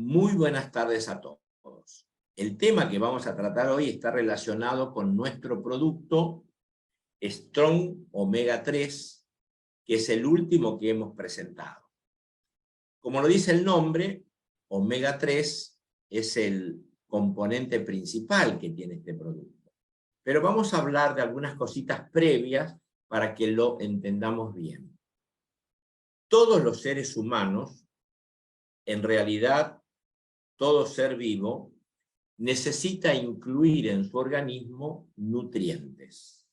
Muy buenas tardes a todos. El tema que vamos a tratar hoy está relacionado con nuestro producto Strong Omega 3, que es el último que hemos presentado. Como lo dice el nombre, Omega 3 es el componente principal que tiene este producto. Pero vamos a hablar de algunas cositas previas para que lo entendamos bien. Todos los seres humanos, en realidad, todo ser vivo, necesita incluir en su organismo nutrientes.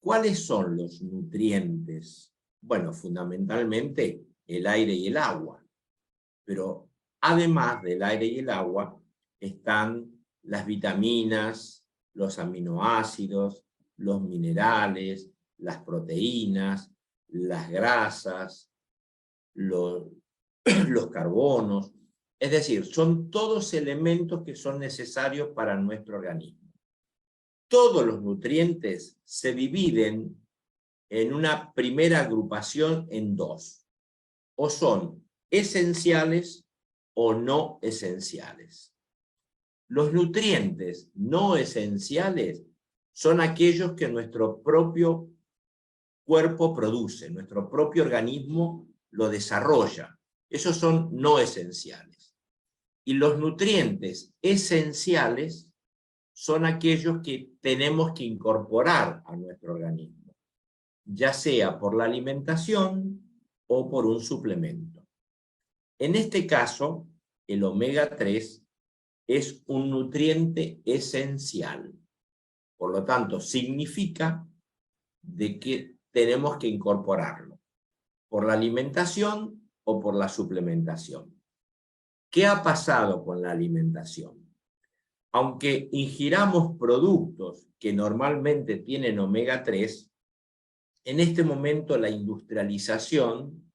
¿Cuáles son los nutrientes? Bueno, fundamentalmente el aire y el agua. Pero además del aire y el agua, están las vitaminas, los aminoácidos, los minerales, las proteínas, las grasas, los carbonos. Es decir, son todos elementos que son necesarios para nuestro organismo. Todos los nutrientes se dividen en una primera agrupación en dos. O son esenciales o no esenciales. Los nutrientes no esenciales son aquellos que nuestro propio cuerpo produce, nuestro propio organismo lo desarrolla. Esos son no esenciales. Y los nutrientes esenciales son aquellos que tenemos que incorporar a nuestro organismo, ya sea por la alimentación o por un suplemento. En este caso, el omega 3 es un nutriente esencial. Por lo tanto, significa de que tenemos que incorporarlo por la alimentación o por la suplementación. ¿Qué ha pasado con la alimentación? Aunque ingiramos productos que normalmente tienen omega 3, en este momento la industrialización,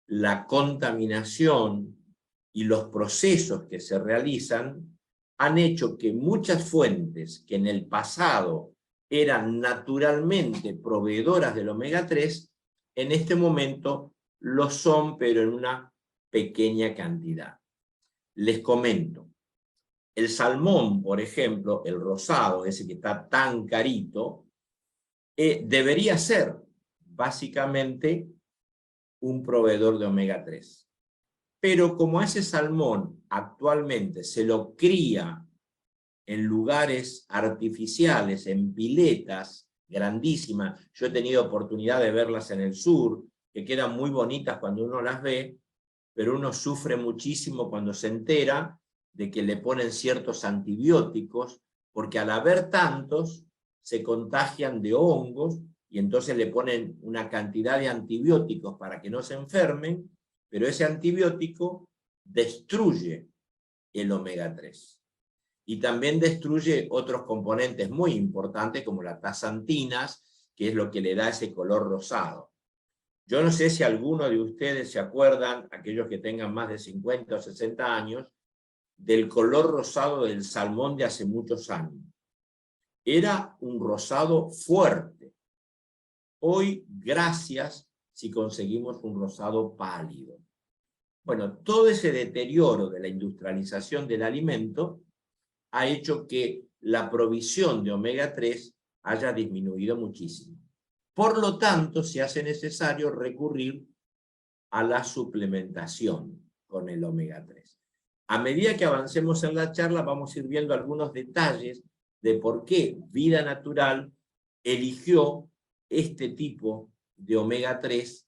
la contaminación y los procesos que se realizan han hecho que muchas fuentes que en el pasado eran naturalmente proveedoras del omega 3, en este momento lo son, pero en una pequeña cantidad. Les comento, el salmón, por ejemplo, el rosado, ese que está tan carito, debería ser básicamente un proveedor de omega 3. Pero como ese salmón actualmente se lo cría en lugares artificiales, en piletas grandísimas, yo he tenido oportunidad de verlas en el sur, que quedan muy bonitas cuando uno las ve, pero uno sufre muchísimo cuando se entera de que le ponen ciertos antibióticos, porque al haber tantos, se contagian de hongos, y entonces le ponen una cantidad de antibióticos para que no se enfermen, pero ese antibiótico destruye el omega 3. Y también destruye otros componentes muy importantes, como las taxantinas, que es lo que le da ese color rosado. Yo no sé si alguno de ustedes se acuerdan, aquellos que tengan más de 50 o 60 años, del color rosado del salmón de hace muchos años. Era un rosado fuerte. Hoy, gracias si conseguimos un rosado pálido. Bueno, todo ese deterioro de la industrialización del alimento ha hecho que la provisión de omega 3 haya disminuido muchísimo. Por lo tanto, se hace necesario recurrir a la suplementación con el omega 3. A medida que avancemos en la charla, vamos a ir viendo algunos detalles de por qué Vida Natural eligió este tipo de omega 3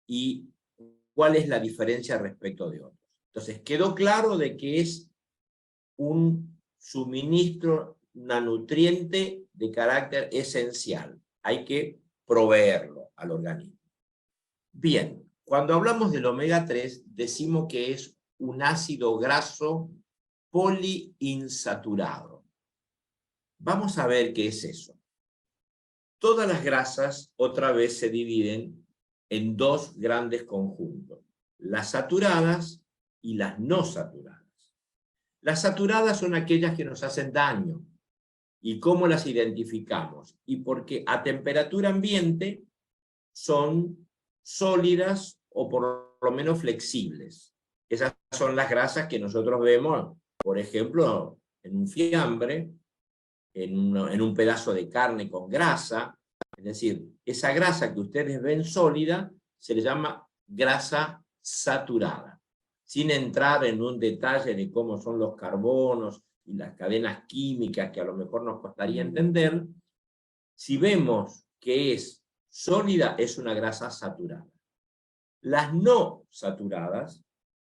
y cuál es la diferencia respecto de otros. Entonces, quedó claro de que es un suministro nutriente de carácter esencial. Hay que proveerlo al organismo. Bien, cuando hablamos del omega 3, decimos que es un ácido graso poliinsaturado. Vamos a ver qué es eso. Todas las grasas otra vez se dividen en dos grandes conjuntos, las saturadas y las no saturadas. Las saturadas son aquellas que nos hacen daño. ¿Y cómo las identificamos? Y porque a temperatura ambiente son sólidas o por lo menos flexibles. Esas son las grasas que nosotros vemos, por ejemplo, en un fiambre, en un pedazo de carne con grasa. Es decir, esa grasa que ustedes ven sólida se le llama grasa saturada, sin entrar en un detalle de cómo son los carbonos y las cadenas químicas que a lo mejor nos costaría entender. Si vemos que es sólida, es una grasa saturada. Las no saturadas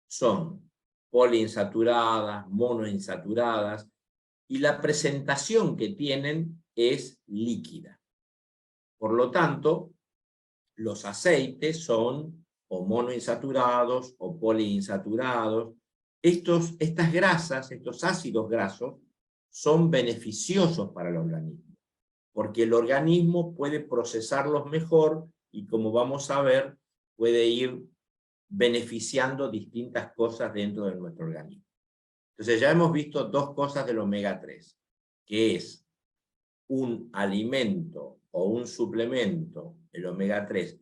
son poliinsaturadas, monoinsaturadas, y la presentación que tienen es líquida. Por lo tanto, los aceites son o monoinsaturados o poliinsaturados. Estas grasas, estos ácidos grasos, son beneficiosos para el organismo, porque el organismo puede procesarlos mejor y, como vamos a ver, puede ir beneficiando distintas cosas dentro de nuestro organismo. Entonces ya hemos visto dos cosas del omega 3, que es un alimento o un suplemento, el omega 3,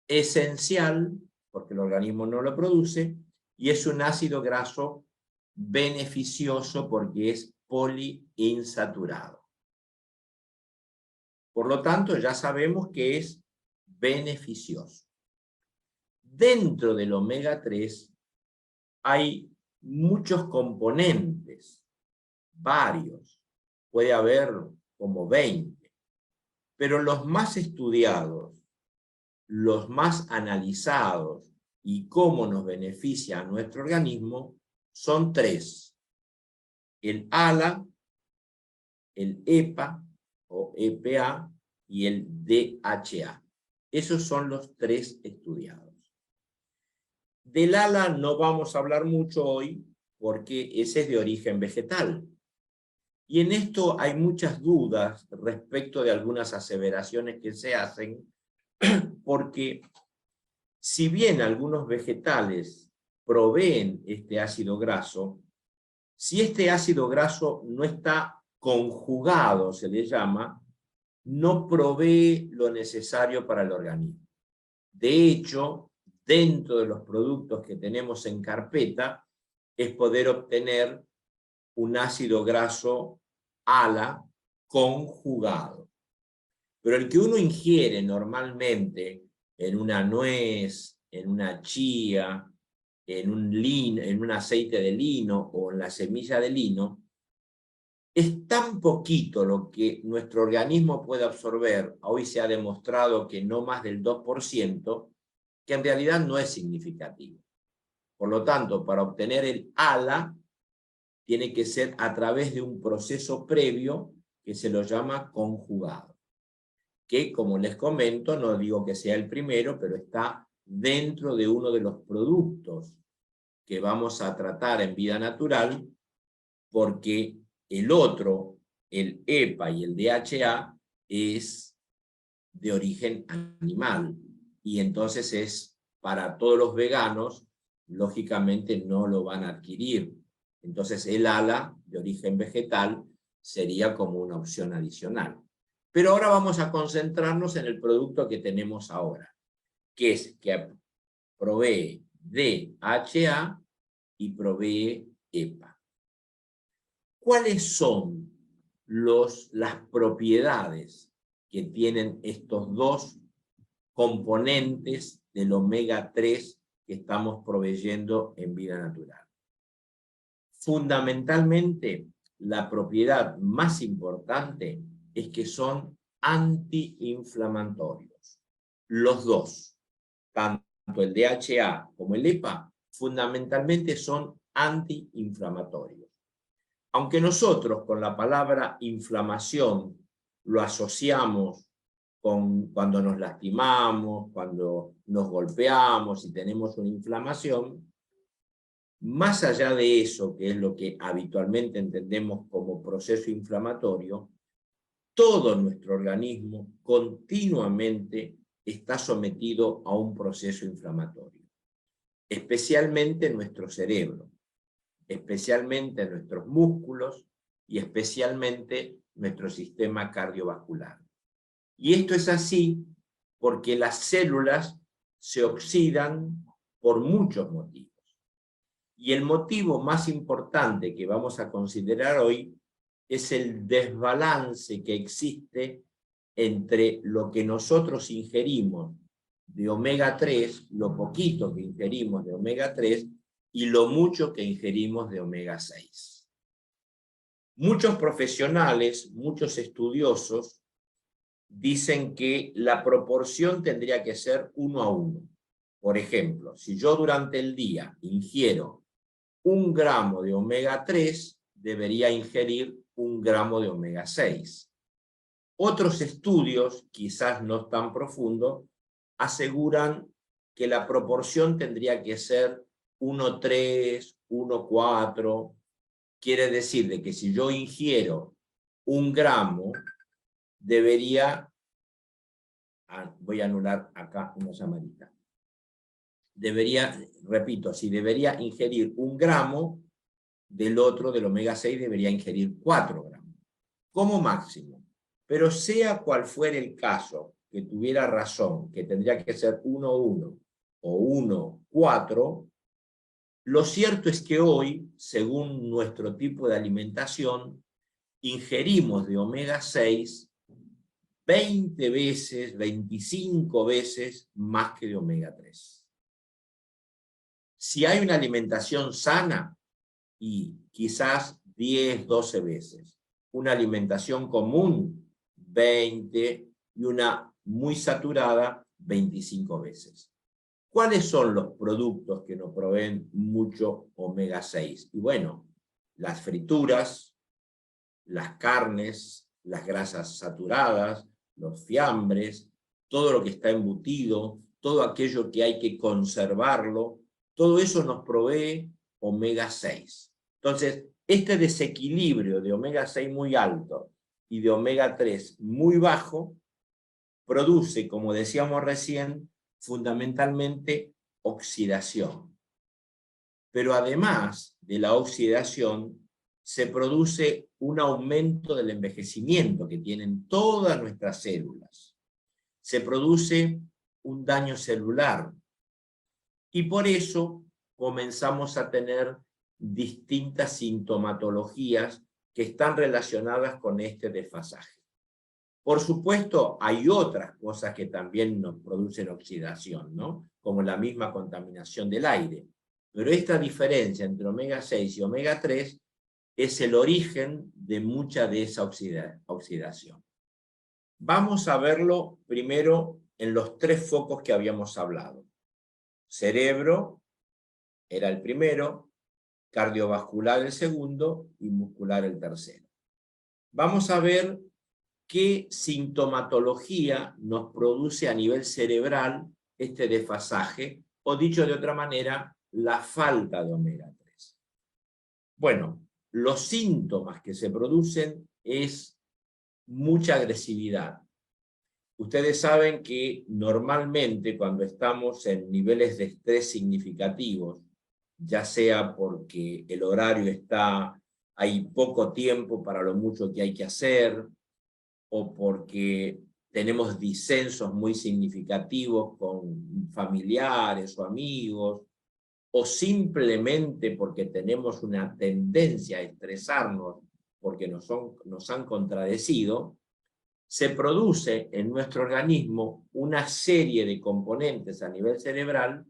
esencial, porque el organismo no lo produce, y es un ácido graso beneficioso porque es poliinsaturado. Por lo tanto, ya sabemos que es beneficioso. Dentro del omega 3 hay muchos componentes, varios, puede haber como 20, pero los más estudiados, los más analizados y cómo nos beneficia a nuestro organismo son 3. El ALA, el EPA o EPA y el DHA. Esos son los 3 estudiados. Del ALA no vamos a hablar mucho hoy porque ese es de origen vegetal. Y en esto hay muchas dudas respecto de algunas aseveraciones que se hacen, porque si bien algunos vegetales proveen este ácido graso, si este ácido graso no está conjugado, se le llama, no provee lo necesario para el organismo. De hecho, dentro de los productos que tenemos en carpeta, es poder obtener un ácido graso ALA conjugado. Pero el que uno ingiere normalmente en una nuez, en una chía, en un aceite de lino o en la semilla de lino, es tan poquito lo que nuestro organismo puede absorber, hoy se ha demostrado que no más del 2%, que en realidad no es significativo. Por lo tanto, para obtener el ALA, tiene que ser a través de un proceso previo que se lo llama conjugado, que, como les comento, no digo que sea el primero, pero está dentro de uno de los productos que vamos a tratar en Vida Natural, porque el otro, el EPA y el DHA, es de origen animal, y entonces es para todos los veganos, lógicamente no lo van a adquirir. Entonces el ALA de origen vegetal sería como una opción adicional. Pero ahora vamos a concentrarnos en el producto que tenemos ahora, que es que provee DHA y provee EPA. ¿Cuáles son las propiedades que tienen estos dos componentes del omega 3 que estamos proveyendo en Vida Natural? Fundamentalmente, la propiedad más importante es que son antiinflamatorios. Los dos, tanto el DHA como el EPA, fundamentalmente son antiinflamatorios. Aunque nosotros con la palabra inflamación lo asociamos con cuando nos lastimamos, cuando nos golpeamos y tenemos una inflamación, más allá de eso, que es lo que habitualmente entendemos como proceso inflamatorio, todo nuestro organismo continuamente está sometido a un proceso inflamatorio, especialmente nuestro cerebro, especialmente nuestros músculos y especialmente nuestro sistema cardiovascular. Y esto es así porque las células se oxidan por muchos motivos. Y el motivo más importante que vamos a considerar hoy es el desbalance que existe entre lo que nosotros ingerimos de omega 3, lo poquito que ingerimos de omega 3, y lo mucho que ingerimos de omega 6. Muchos profesionales, muchos estudiosos, dicen que la proporción tendría que ser 1 a 1. Por ejemplo, si yo durante el día ingiero 1 gramo de omega 3, debería ingerir 1 gramo de omega 6. Otros estudios, quizás no tan profundos, aseguran que la proporción tendría que ser 1:3, 1:4. Quiere decir de que si yo ingiero 1 gramo, debería, voy a anular acá una llamadita, repito, si debería ingerir 1 gramo, del otro, del omega 6, debería ingerir 4 gramos, como máximo. Pero sea cual fuera el caso, que tuviera razón, que tendría que ser 1:1 o 1:4, lo cierto es que hoy, según nuestro tipo de alimentación, ingerimos de omega 6 20 veces, 25 veces más que de omega 3. Si hay una alimentación sana, y quizás 10, 12 veces. Una alimentación común, 20, y una muy saturada, 25 veces. ¿Cuáles son los productos que nos proveen mucho omega 6? Y bueno, las frituras, las carnes, las grasas saturadas, los fiambres, todo lo que está embutido, todo aquello que hay que conservarlo, todo eso nos provee omega 6. Entonces, este desequilibrio de omega 6 muy alto y de omega 3 muy bajo produce, como decíamos recién, fundamentalmente oxidación. Pero además de la oxidación, se produce un aumento del envejecimiento que tienen todas nuestras células. Se produce un daño celular. Y por eso comenzamos a tener distintas sintomatologías que están relacionadas con este desfasaje. Por supuesto, hay otras cosas que también nos producen oxidación, ¿no? Como la misma contaminación del aire. Pero esta diferencia entre omega 6 y omega 3 es el origen de mucha de esa oxidación. Vamos a verlo primero en los 3 focos que habíamos hablado. Cerebro era el primero, cardiovascular el segundo y muscular el tercero. Vamos a ver qué sintomatología nos produce a nivel cerebral este desfasaje, o dicho de otra manera, la falta de omega 3. Bueno, los síntomas que se producen es mucha agresividad. Ustedes saben que normalmente cuando estamos en niveles de estrés significativos, ya sea porque el horario hay poco tiempo para lo mucho que hay que hacer, o porque tenemos disensos muy significativos con familiares o amigos, o simplemente porque tenemos una tendencia a estresarnos porque nos han contradecido, se produce en nuestro organismo una serie de componentes a nivel cerebral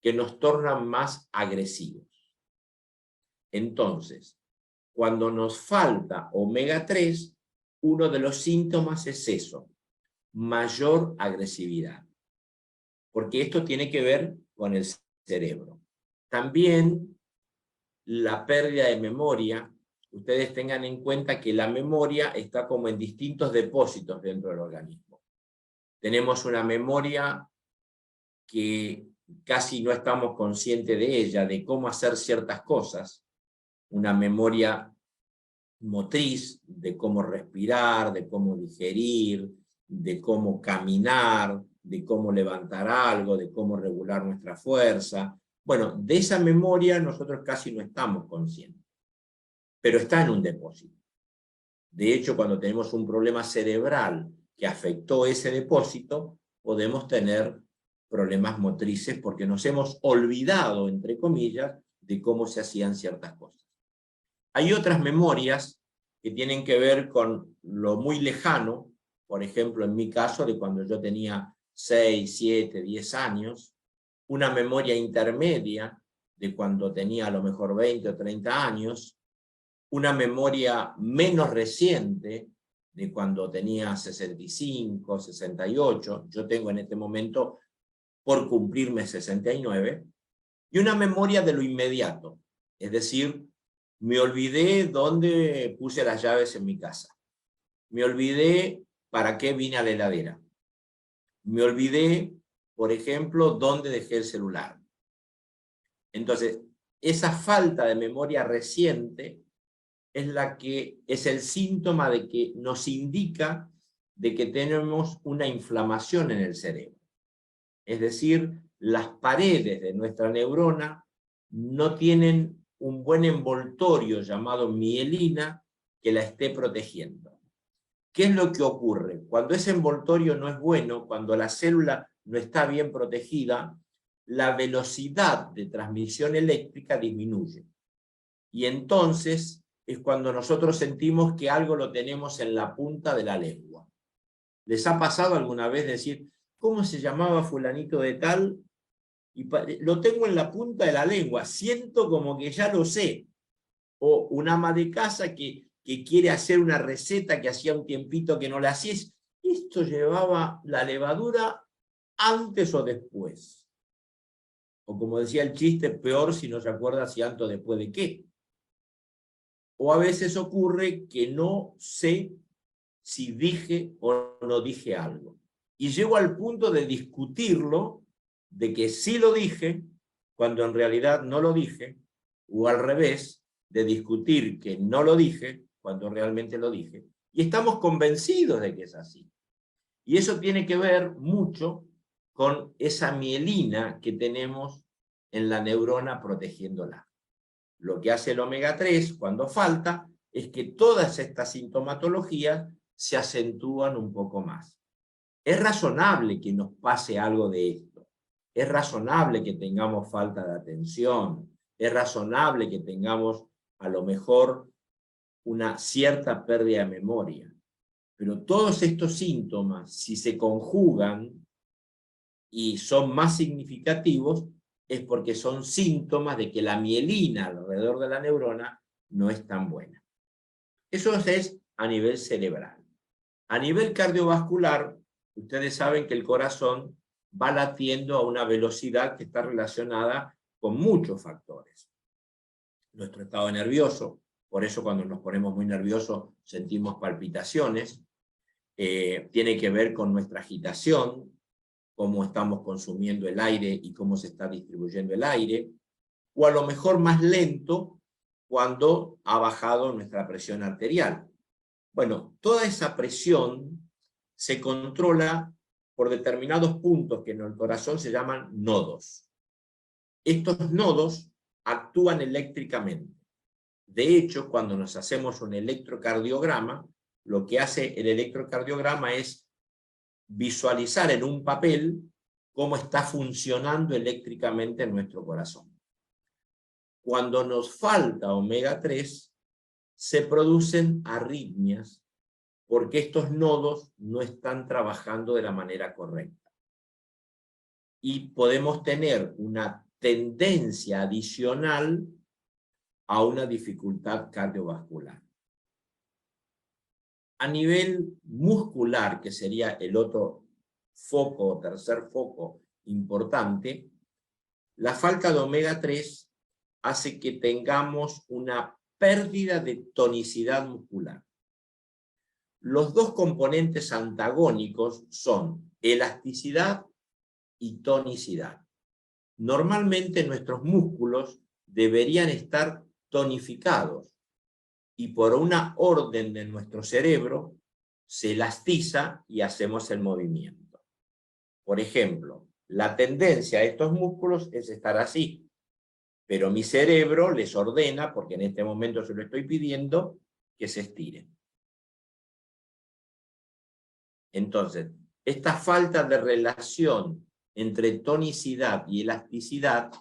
que nos tornan más agresivos. Entonces, cuando nos falta omega 3, uno de los síntomas es eso, mayor agresividad. Porque esto tiene que ver con el cerebro. También la pérdida de memoria. Ustedes tengan en cuenta que la memoria está como en distintos depósitos dentro del organismo. Tenemos una memoria que casi no estamos conscientes de ella, de cómo hacer ciertas cosas. Una memoria motriz, de cómo respirar, de cómo digerir, de cómo caminar, de cómo levantar algo, de cómo regular nuestra fuerza. Bueno, de esa memoria nosotros casi no estamos conscientes, pero está en un depósito. De hecho, cuando tenemos un problema cerebral que afectó ese depósito, podemos tener problemas motrices porque nos hemos olvidado, entre comillas, de cómo se hacían ciertas cosas. Hay otras memorias que tienen que ver con lo muy lejano, por ejemplo, en mi caso, de cuando yo tenía 6, 7, 10 años, una memoria intermedia de cuando tenía a lo mejor 20 o 30 años, una memoria menos reciente de cuando tenía 65, 68, yo tengo en este momento por cumplirme 69, y una memoria de lo inmediato, es decir, me olvidé dónde puse las llaves en mi casa, me olvidé para qué vine a la heladera, me olvidé, por ejemplo, dónde dejé el celular. Entonces, esa falta de memoria reciente es la que es el síntoma de que nos indica de que tenemos una inflamación en el cerebro. Es decir, las paredes de nuestra neurona no tienen un buen envoltorio llamado mielina que la esté protegiendo. ¿Qué es lo que ocurre? Cuando ese envoltorio no es bueno, cuando la célula no está bien protegida, la velocidad de transmisión eléctrica disminuye. Y entonces es cuando nosotros sentimos que algo lo tenemos en la punta de la lengua. ¿Les ha pasado alguna vez decir, ¿cómo se llamaba fulanito de tal? Y lo tengo en la punta de la lengua, siento como que ya lo sé. O un ama de casa que quiere hacer una receta que hacía un tiempito que no la hacía. ¿Esto llevaba la levadura antes o después? O como decía el chiste, peor si no se acuerda si antes o después de qué. O a veces ocurre que no sé si dije o no dije algo. Y llego al punto de discutirlo, de que sí lo dije, cuando en realidad no lo dije, o al revés, de discutir que no lo dije, cuando realmente lo dije, y estamos convencidos de que es así. Y eso tiene que ver mucho con esa mielina que tenemos en la neurona protegiéndola. Lo que hace el omega 3 cuando falta es que todas estas sintomatologías se acentúan un poco más. Es razonable que nos pase algo de esto. Es razonable que tengamos falta de atención. Es razonable que tengamos a lo mejor una cierta pérdida de memoria. Pero todos estos síntomas, si se conjugan y son más significativos, es porque son síntomas de que la mielina alrededor de la neurona no es tan buena. Eso es a nivel cerebral. A nivel cardiovascular, ustedes saben que el corazón va latiendo a una velocidad que está relacionada con muchos factores. Nuestro estado nervioso, por eso cuando nos ponemos muy nerviosos sentimos palpitaciones, tiene que ver con nuestra agitación, cómo estamos consumiendo el aire y cómo se está distribuyendo el aire, o a lo mejor más lento cuando ha bajado nuestra presión arterial. Bueno, toda esa presión se controla por determinados puntos que en el corazón se llaman nodos. Estos nodos actúan eléctricamente. De hecho, cuando nos hacemos un electrocardiograma, lo que hace el electrocardiograma es visualizar en un papel cómo está funcionando eléctricamente nuestro corazón. Cuando nos falta omega 3, se producen arritmias porque estos nodos no están trabajando de la manera correcta. Y podemos tener una tendencia adicional a una dificultad cardiovascular. A nivel muscular, que sería el otro foco, tercer foco importante, la falta de omega 3 hace que tengamos una pérdida de tonicidad muscular. Los dos componentes antagónicos son elasticidad y tonicidad. Normalmente nuestros músculos deberían estar tonificados y por una orden de nuestro cerebro se elastiza y hacemos el movimiento. Por ejemplo, la tendencia a estos músculos es estar así, pero mi cerebro les ordena, porque en este momento se lo estoy pidiendo, que se estiren. Entonces, esta falta de relación entre tonicidad y elasticidad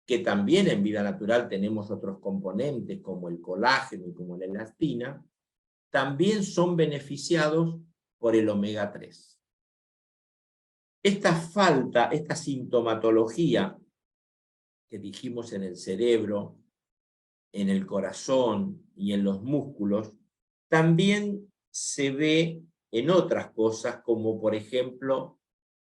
que también en vida natural tenemos otros componentes como el colágeno y como la elastina, también son beneficiados por el omega 3. Esta falta, esta sintomatología que dijimos en el cerebro, en el corazón y en los músculos, también se ve en otras cosas, como por ejemplo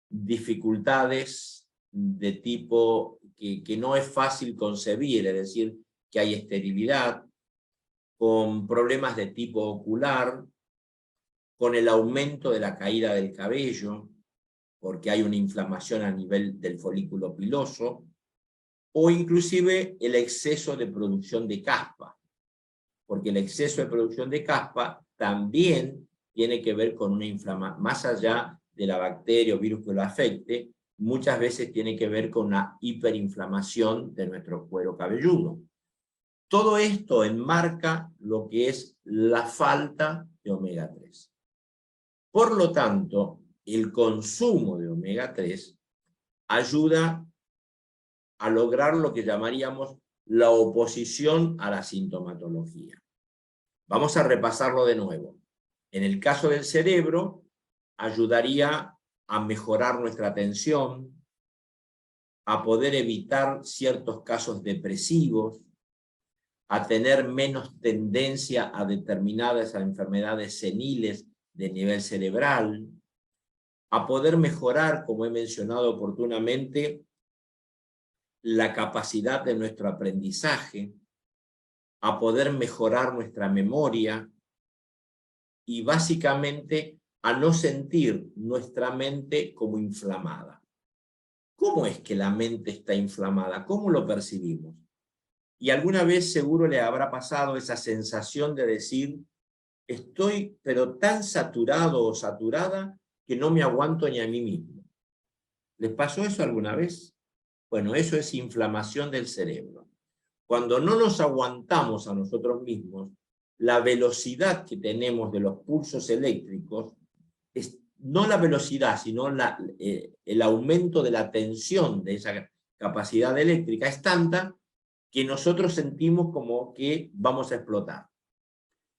dificultades de tipo que no es fácil concebir, es decir, que hay esterilidad, con problemas de tipo ocular, con el aumento de la caída del cabello, porque hay una inflamación a nivel del folículo piloso, o inclusive el exceso de producción de caspa, porque el exceso de producción de caspa también tiene que ver con una inflamación, más allá de la bacteria o virus que lo afecte, muchas veces tiene que ver con una hiperinflamación de nuestro cuero cabelludo. Todo esto enmarca lo que es la falta de omega 3. Por lo tanto, el consumo de omega 3 ayuda a lograr lo que llamaríamos la oposición a la sintomatología. Vamos a repasarlo de nuevo. En el caso del cerebro, ayudaría a mejorar nuestra atención, a poder evitar ciertos casos depresivos, a tener menos tendencia a determinadas enfermedades seniles de nivel cerebral, a poder mejorar, como he mencionado oportunamente, la capacidad de nuestro aprendizaje, a poder mejorar nuestra memoria y básicamente a no sentir nuestra mente como inflamada. ¿Cómo es que la mente está inflamada? ¿Cómo lo percibimos? Y alguna vez seguro le habrá pasado esa sensación de decir, estoy pero tan saturado o saturada que no me aguanto ni a mí mismo. ¿Les pasó eso alguna vez? Bueno, eso es inflamación del cerebro. Cuando no nos aguantamos a nosotros mismos, la velocidad que tenemos de los pulsos eléctricos, es no la velocidad, sino el aumento de la tensión de esa capacidad eléctrica es tanta que nosotros sentimos como que vamos a explotar.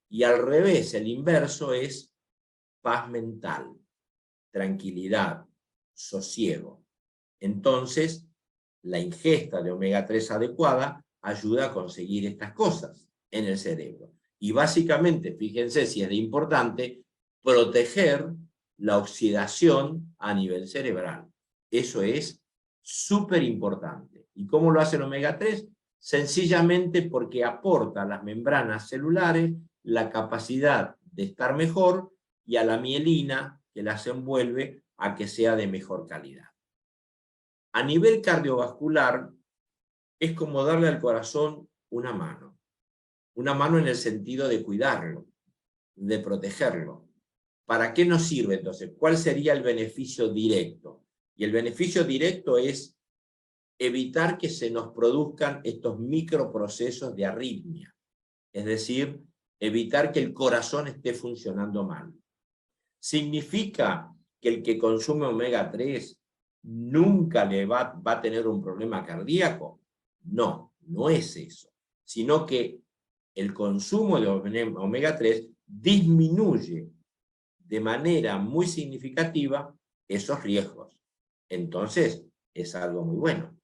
Y al revés, el inverso es paz mental, tranquilidad, sosiego. Entonces, la ingesta de omega 3 adecuada ayuda a conseguir estas cosas en el cerebro. Y básicamente, fíjense si es de importante, proteger la oxidación a nivel cerebral. Eso es súper importante. ¿Y cómo lo hace el omega 3? Sencillamente porque aporta a las membranas celulares la capacidad de estar mejor y a la mielina que las envuelve a que sea de mejor calidad. A nivel cardiovascular, es como darle al corazón una mano en el sentido de cuidarlo, de protegerlo. ¿Para qué nos sirve entonces? ¿Cuál sería el beneficio directo? Y el beneficio directo es evitar que se nos produzcan estos microprocesos de arritmia, es decir, evitar que el corazón esté funcionando mal. ¿Significa que el que consume omega 3 nunca le va a tener un problema cardíaco? No, no es eso, sino que el consumo de omega 3 disminuye de manera muy significativa esos riesgos. Entonces, es algo muy bueno.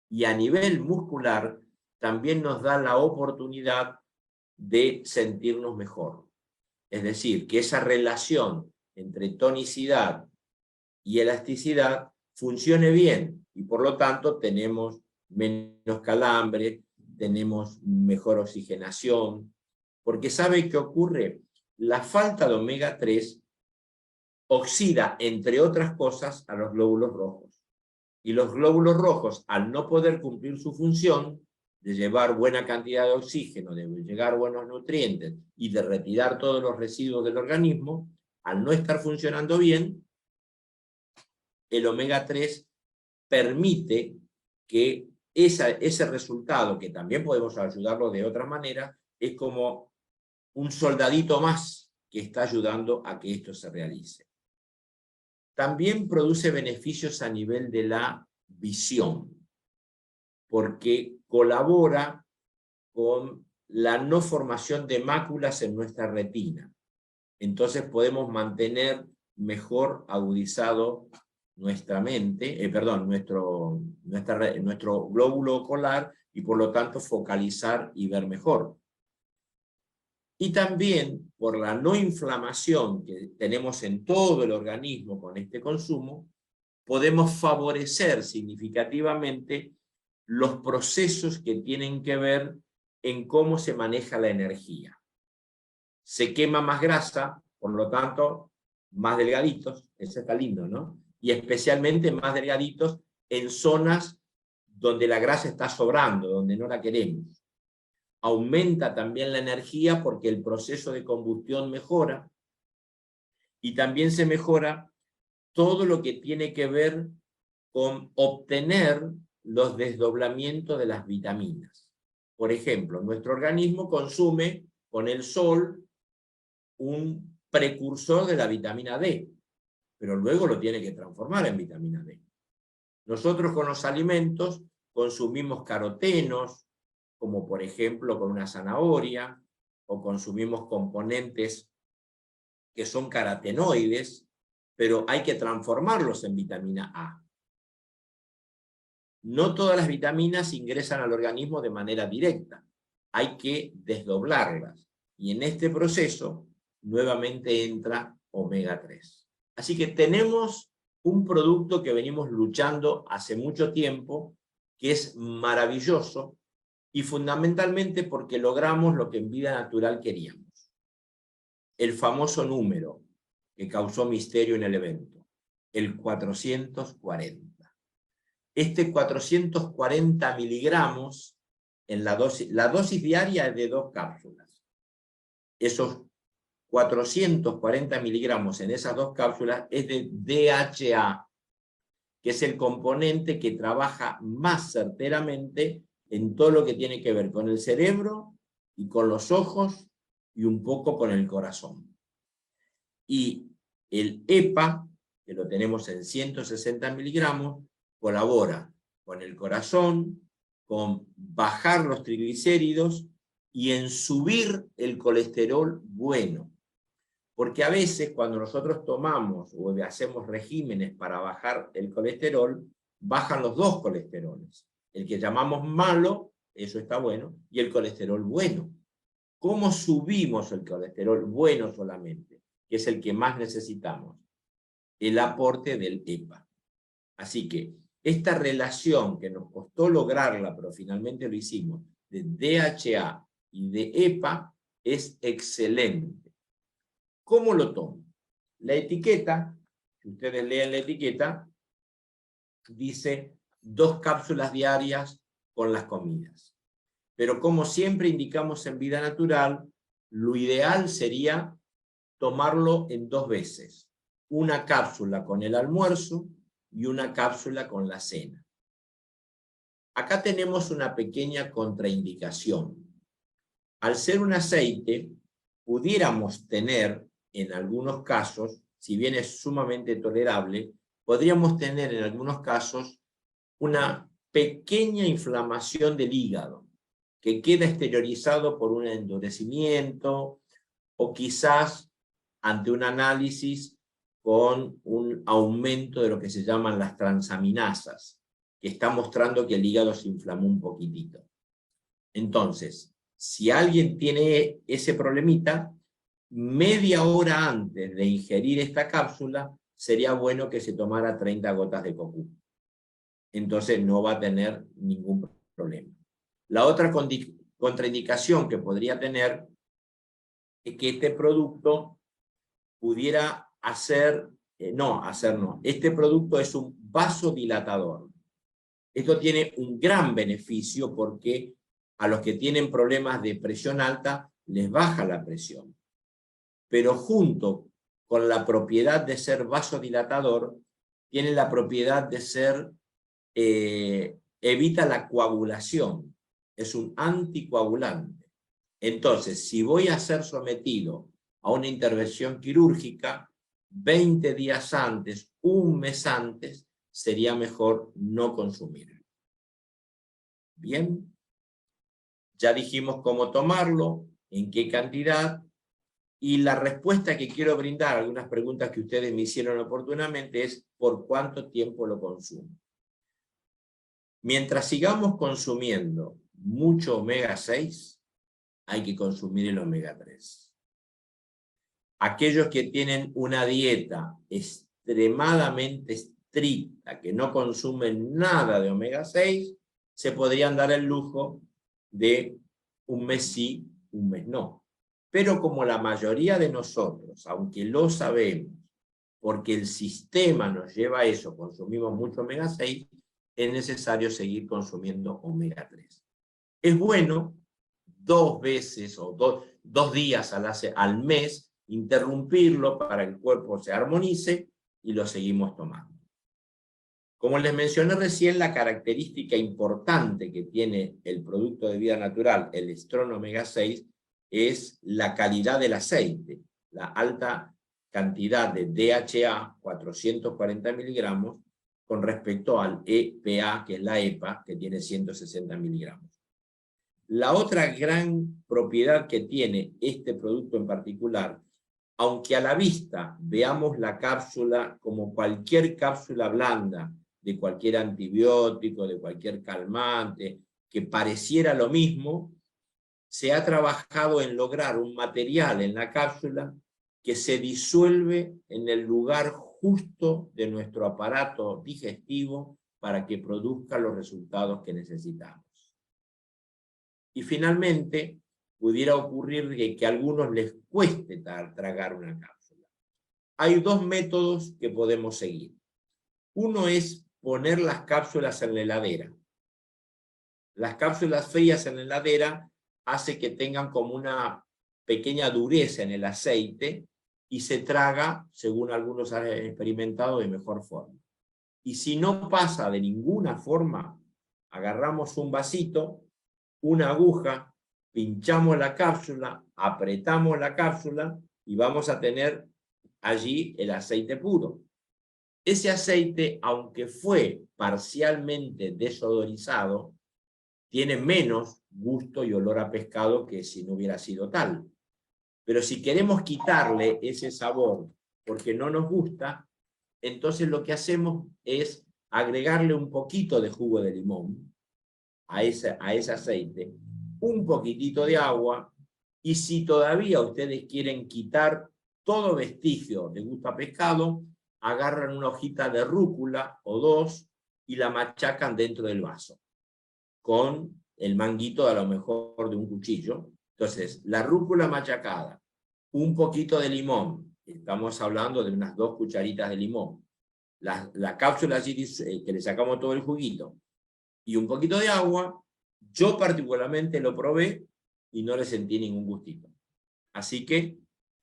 Y a nivel muscular, también nos da la oportunidad de sentirnos mejor. Es decir, que esa relación entre tonicidad y elasticidad funcione bien y por lo tanto tenemos menos calambre, tenemos mejor oxigenación, porque ¿sabe qué ocurre? La falta de omega 3 oxida, entre otras cosas, a los glóbulos rojos. Y los glóbulos rojos, al no poder cumplir su función de llevar buena cantidad de oxígeno, de llegar buenos nutrientes y de retirar todos los residuos del organismo, al no estar funcionando bien, el omega 3 permite que ese resultado, que también podemos ayudarlo de otra manera, es como un soldadito más que está ayudando a que esto se realice. También produce beneficios a nivel de la visión, porque colabora con la no formación de máculas en nuestra retina. Entonces podemos mantener mejor agudizado nuestra mente, nuestro glóbulo ocular, y por lo tanto focalizar y ver mejor. Y también por la no inflamación que tenemos en todo el organismo con este consumo, podemos favorecer significativamente los procesos que tienen que ver en cómo se maneja la energía. Se quema más grasa, por lo tanto, más delgaditos, eso está lindo, ¿no? Y especialmente más delgaditos en zonas donde la grasa está sobrando, donde no la queremos. Aumenta también la energía porque el proceso de combustión mejora, y también se mejora todo lo que tiene que ver con obtener los desdoblamientos de las vitaminas. Por ejemplo, nuestro organismo consume con el sol un precursor de la vitamina D, pero luego lo tiene que transformar en vitamina D. Nosotros con los alimentos consumimos carotenos, como por ejemplo con una zanahoria, o consumimos componentes que son carotenoides, pero hay que transformarlos en vitamina A. No todas las vitaminas ingresan al organismo de manera directa, hay que desdoblarlas, y en este proceso nuevamente entra omega 3. Así que tenemos un producto que venimos luchando hace mucho tiempo, que es maravilloso, y fundamentalmente porque logramos lo que en Vida Natural queríamos. El famoso número que causó misterio en el evento, el 440. Este 440 miligramos en la dosis diaria es de 2 cápsulas. Esos 440 miligramos en esas 2 cápsulas es de DHA, que es el componente que trabaja más certeramente en todo lo que tiene que ver con el cerebro y con los ojos y un poco con el corazón. Y el EPA, que lo tenemos en 160 miligramos, colabora con el corazón, con bajar los triglicéridos y en subir el colesterol bueno. Porque a veces cuando nosotros tomamos o hacemos regímenes para bajar el colesterol, bajan los 2 colesteroles. El que llamamos malo, eso está bueno, y el colesterol bueno. ¿Cómo subimos el colesterol bueno solamente? Que es el que más necesitamos. El aporte del EPA. Así que esta relación que nos costó lograrla, pero finalmente lo hicimos, de DHA y de EPA, es excelente. ¿Cómo lo tomo? La etiqueta, si ustedes leen la etiqueta, dice 2 cápsulas diarias con las comidas. Pero como siempre indicamos en Vida Natural, lo ideal sería tomarlo en 2 veces. Una cápsula con el almuerzo y una cápsula con la cena. Acá tenemos una pequeña contraindicación. Al ser un aceite, pudiéramos tener, en algunos casos, si bien es sumamente tolerable, podríamos tener en algunos casos una pequeña inflamación del hígado, que queda exteriorizado por un endurecimiento, o quizás ante un análisis con un aumento de lo que se llaman las transaminasas, que está mostrando que el hígado se inflamó un poquitito. Entonces, si alguien tiene ese problemita, media hora antes de ingerir esta cápsula, sería bueno que se tomara 30 gotas de cocú. Entonces no va a tener ningún problema. La otra contraindicación que podría tener es que este producto pudiera este producto es un vasodilatador. Esto tiene un gran beneficio porque a los que tienen problemas de presión alta les baja la presión. Pero junto con la propiedad de ser vasodilatador, tiene la propiedad de ser, evita la coagulación, es un anticoagulante. Entonces, si voy a ser sometido a una intervención quirúrgica, 20 días antes, un mes antes, sería mejor no consumirlo. Bien, ya dijimos cómo tomarlo, en qué cantidad, y la respuesta que quiero brindar a algunas preguntas que ustedes me hicieron oportunamente es ¿por cuánto tiempo lo consumo? Mientras sigamos consumiendo mucho omega 6, hay que consumir el omega 3. Aquellos que tienen una dieta extremadamente estricta, que no consumen nada de omega 6, se podrían dar el lujo de un mes sí, un mes no. Pero como la mayoría de nosotros, aunque lo sabemos, porque el sistema nos lleva a eso, consumimos mucho omega 6, es necesario seguir consumiendo omega 3. Es bueno 2 veces o 2 días al mes interrumpirlo para que el cuerpo se armonice y lo seguimos tomando. Como les mencioné recién, la característica importante que tiene el producto de vida natural, el Strong Omega 6, es la calidad del aceite, la alta cantidad de DHA, 440 miligramos, con respecto al EPA, que es la EPA, que tiene 160 miligramos. La otra gran propiedad que tiene este producto en particular, aunque a la vista veamos la cápsula como cualquier cápsula blanda, de cualquier antibiótico, de cualquier calmante, que pareciera lo mismo, se ha trabajado en lograr un material en la cápsula que se disuelve en el lugar justo de nuestro aparato digestivo para que produzca los resultados que necesitamos. Y finalmente, pudiera ocurrir que a algunos les cueste tragar una cápsula. Hay 2 métodos que podemos seguir. Uno es poner las cápsulas en la heladera. Las cápsulas frías en la heladera hace que tengan como una pequeña dureza en el aceite y se traga, según algunos han experimentado, de mejor forma. Y si no pasa de ninguna forma, agarramos un vasito, una aguja, pinchamos la cápsula, apretamos la cápsula y vamos a tener allí el aceite puro. Ese aceite, aunque fue parcialmente desodorizado, tiene menos gusto y olor a pescado que si no hubiera sido tal. Pero si queremos quitarle ese sabor porque no nos gusta, entonces lo que hacemos es agregarle un poquito de jugo de limón a ese aceite, un poquitito de agua, y si todavía ustedes quieren quitar todo vestigio de gusto a pescado, agarran una hojita de rúcula o 2 y la machacan dentro del vaso, con el manguito a lo mejor de un cuchillo. Entonces, la rúcula machacada, un poquito de limón, estamos hablando de unas 2 cucharitas de limón, la cápsula allí que le sacamos todo el juguito, y un poquito de agua. Yo particularmente lo probé y no le sentí ningún gustito. Así que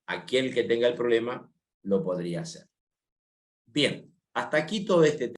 aquel que tenga el problema lo podría hacer. Bien, hasta aquí todo este tema.